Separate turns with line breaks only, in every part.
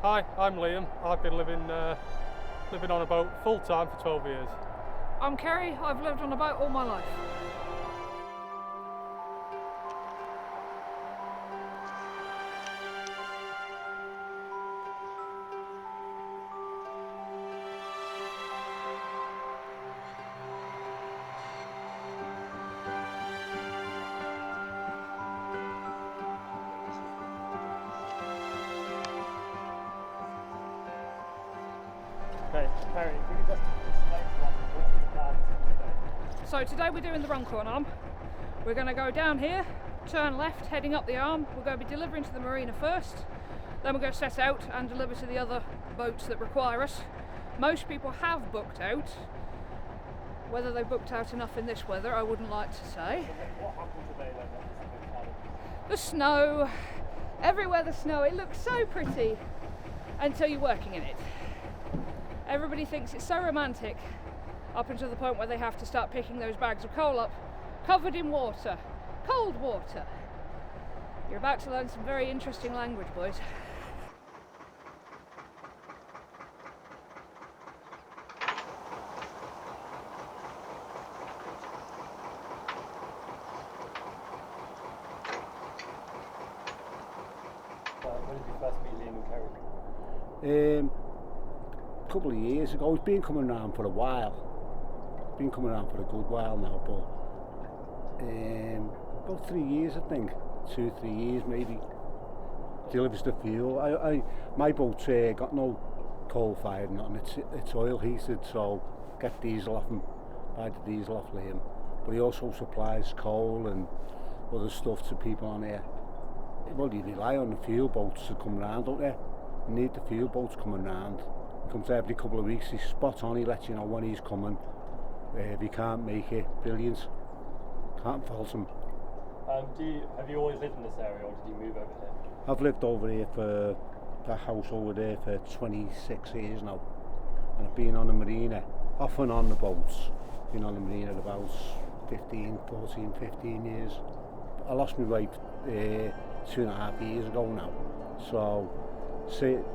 Hi, I'm Liam. I've been living on a boat full time for 12 years.
I'm Kerry. I've lived on a boat all my life.
Okay, Kerry, can you just explain to us what the plan is today?
So today we're doing the Runcorn arm. We're going to go down here, turn left, heading up the arm. We're going to be delivering to the marina first. Then we're going to set out and deliver to the other boats that require us. Most people have booked out. Whether they booked out enough in this weather, I wouldn't like to say.
What happened today then?
The snow, everywhere the snow, it looks so pretty until you're working in it. Everybody thinks it's so romantic up until the point where they have to start picking those bags of coal up, covered in water, cold water. You're about to learn some very interesting language, boys.
When did you first meet Liam and Kerry?
A couple of years ago. He's been coming around for a while. Been coming around for a good while now, but about 3 years, I think. 2-3 years maybe. Delivers the fuel. My boat's got no coal fired, nothing. It's oil heated, so get diesel off him, buy the diesel off Liam. But he also supplies coal and other stuff to people on here. Well, you rely on the fuel boats to come round, don't you? You need the fuel boats coming round. He comes every couple of weeks, he's spot on, he lets you know when he's coming. If he can't make it, brilliant. Can't fault him.
Have you always lived in this area, or did you move over here?
I've lived over here for that house over there for 26 years now. And I've been on the marina, off and on the boats. Been on the marina about 15 years. I lost my wife 2.5 years ago now. So,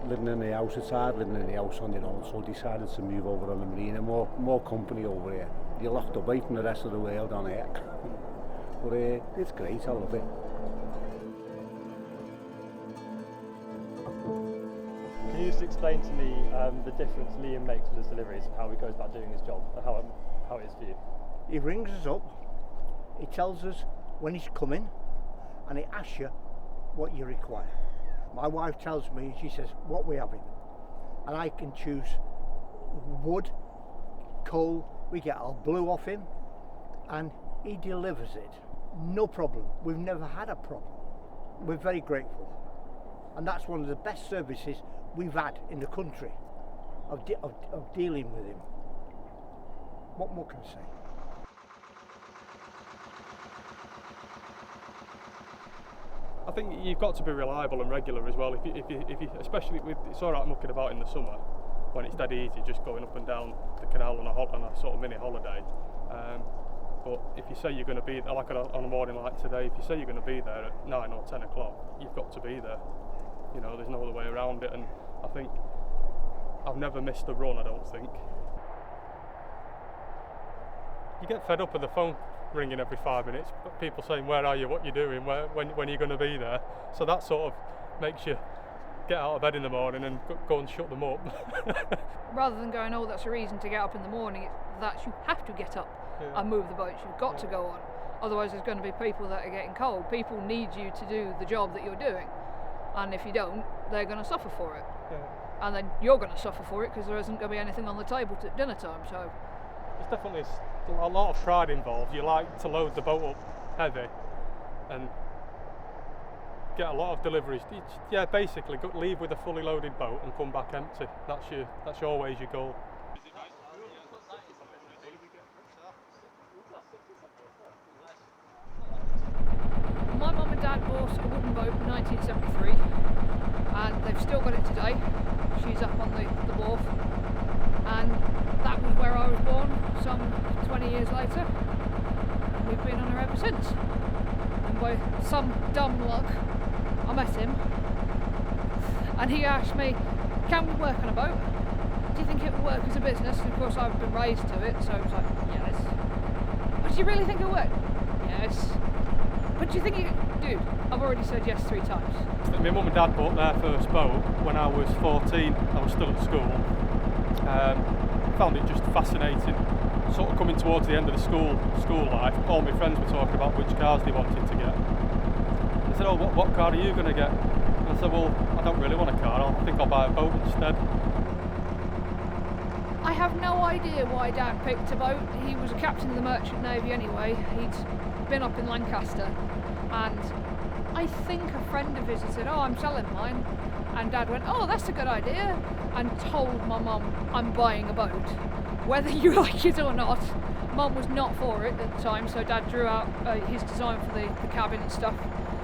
living in the house, it's hard living in the house on your own, so I decided to move over on the marina, more company over here. You're locked away from the rest of the world on here. But it's great, I love it.
Can you just explain to me the difference Liam makes with his deliveries, how he goes about doing his job, and how it is for you?
He rings us up, he tells us when he's coming, and he asks you what you require. My wife tells me, she says, what we're having. And I can choose wood, coal, we get our blue off him, and he delivers it. No problem. We've never had a problem. We're very grateful. And that's one of the best services we've had in the country of dealing with him. What more can I say?
I think you've got to be reliable and regular as well. If you especially it's all right mucking about in the summer when it's dead easy, just going up and down the canal on a sort of mini holiday. But if you say you're going to be there, like on a morning like today, if you say you're going to be there at 9 or 10 o'clock, you've got to be there. You know, there's no other way around it. And I think I've never missed a run. I don't think. You get fed up with the phone ringing every 5 minutes, people saying where are you, what you're doing, when are you going to be there, so that sort of makes you get out of bed in the morning and go and shut them up.
Rather than going, oh, that's a reason to get up in the morning, it's that you have to get up and move the boats, you've got to go on, otherwise there's going to be people that are getting cold. People need you to do the job that you're doing, and if you don't, they're going to suffer for it, and then you're going to suffer for it because there isn't going to be anything on the table at dinner time. So
there's definitely a lot of pride involved. You like to load the boat up heavy and get a lot of deliveries. Yeah, basically leave with a fully loaded boat and come back empty. That's always your goal.
my mum and dad bought a wooden boat in 1973 and they've still got it today. She's up on the wharf, and that was where I was born some 20 years later, and we've been on her ever since. And by some dumb luck I met him And he asked me, can we work on a boat? Do you think it would work as a business? And of course I've been raised to it, so I was like, yes. But do you really think it would? Yes. But do you think dude, I've already said yes 3 times.
My mum and dad bought their first boat when I was 14. I was still at school. Found it just fascinating. Sort of coming towards the end of the school life, all my friends were talking about which cars they wanted to get. They said, oh, what car are you going to get? And I said, well, I don't really want a car, I think I'll buy a boat instead.
I have no idea why Dad picked a boat. He was a captain of the Merchant Navy anyway. He'd been up in Lancaster, and I think a friend of his had said, oh, I'm selling mine. And Dad went, oh, that's a good idea, and told my mum, I'm buying a boat. Whether you like it or not, Mum was not for it at the time, so Dad drew out his design for the cabin and stuff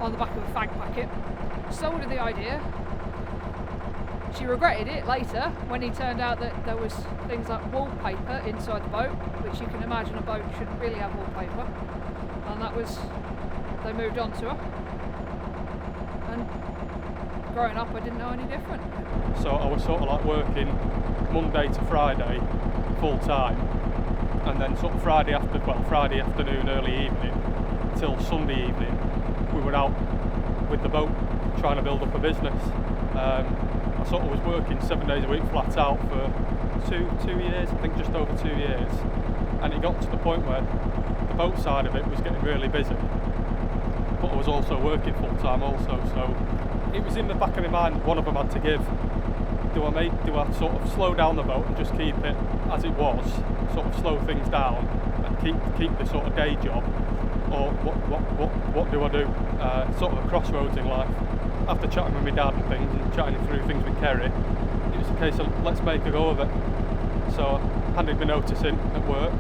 on the back of a fag packet. Sold her the idea. She regretted it later when he turned out that there was things like wallpaper inside the boat, which you can imagine a boat shouldn't really have wallpaper. And that was, they moved on to her. And growing up I didn't know any different.
So I was sort of like working Monday to Friday full time, and then sort of Friday afternoon, early evening till Sunday evening we were out with the boat trying to build up a business. I sort of was working 7 days a week flat out for two years, I think just over 2 years, and it got to the point where the boat side of it was getting really busy, but I was also working full time also, so it was in the back of my mind one of them had to give. Do I sort of slow down the boat and just keep it as it was, sort of slow things down and keep the sort of day job, or what do I do? Sort of a crossroads in life. After chatting with my dad and things and chatting through things with Kerry, it was a case of let's make a go of it. So I handed my notice in at work.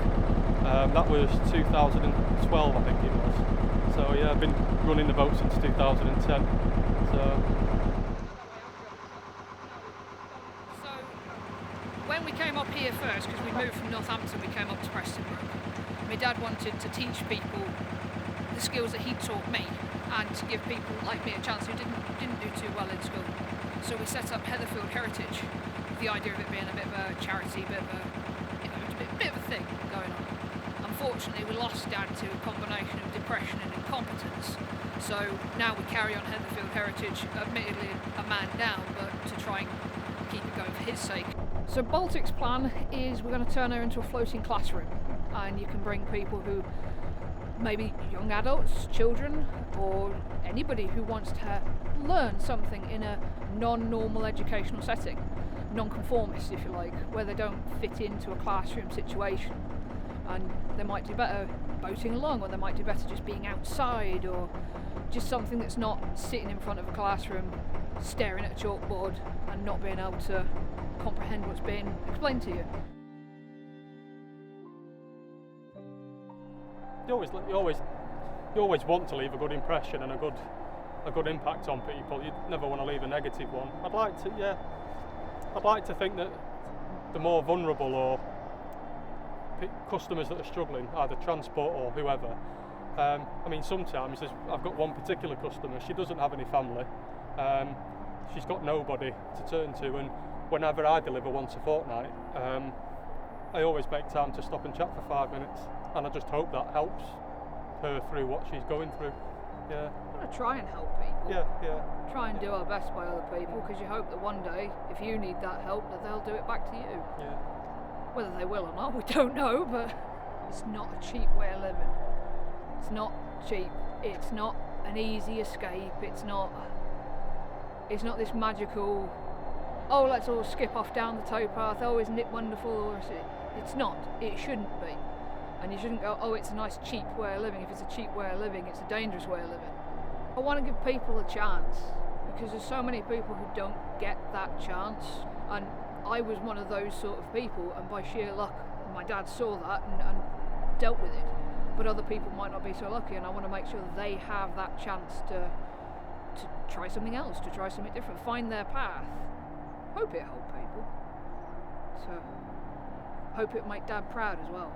That was 2012 I think it was. So yeah, I've been running the boat since 2010. So
when we came up here first, because we moved from Northampton, we came up to Prestonbrook. My dad wanted to teach people the skills that he taught me, and to give people like me a chance who didn't do too well in school. So we set up Heatherfield Heritage, with the idea of it being a bit of a charity, bit of a thing going on. Unfortunately, we lost Dad to a combination of depression and incompetence. So now we carry on Heatherfield Heritage, admittedly a man down, but to try and keep it going for his sake. So Baltic's plan is we're going to turn her into a floating classroom, and you can bring people who maybe young adults, children, or anybody who wants to learn something in a non-normal educational setting, non-conformist if you like, where they don't fit into a classroom situation, and they might do better boating along, or they might do better just being outside, or just something that's not sitting in front of a classroom staring at a chalkboard and not being able to comprehend what's being explained to you.
You always want to leave a good impression and a good impact on people. You never want to leave a negative one. I'd like to think that the more vulnerable or customers that are struggling, either transport or whoever. I mean, sometimes I've got one particular customer. She doesn't have any family. She's got nobody to turn to, and whenever I deliver once a fortnight, I always make time to stop and chat for 5 minutes, and I just hope that helps her through what she's going through. Yeah.
I want to try and help people.
Yeah.
Try and do our best by other people, because you hope that one day, if you need that help, that they'll do it back to you.
Yeah.
Whether they will or not, we don't know, but it's not a cheap way of living. It's not cheap. It's not an easy escape. It's not this magical, oh, let's all skip off down the towpath, oh, isn't it wonderful? It's not. It shouldn't be. And you shouldn't go, oh, it's a nice cheap way of living. If it's a cheap way of living, it's a dangerous way of living. I want to give people a chance, because there's so many people who don't get that chance, and I was one of those sort of people, and by sheer luck my dad saw that and dealt with it, but other people might not be so lucky, and I want to make sure that they have that chance to try something else, to try something different, find their path. Hope it helped people, so hope it make Dad proud as well.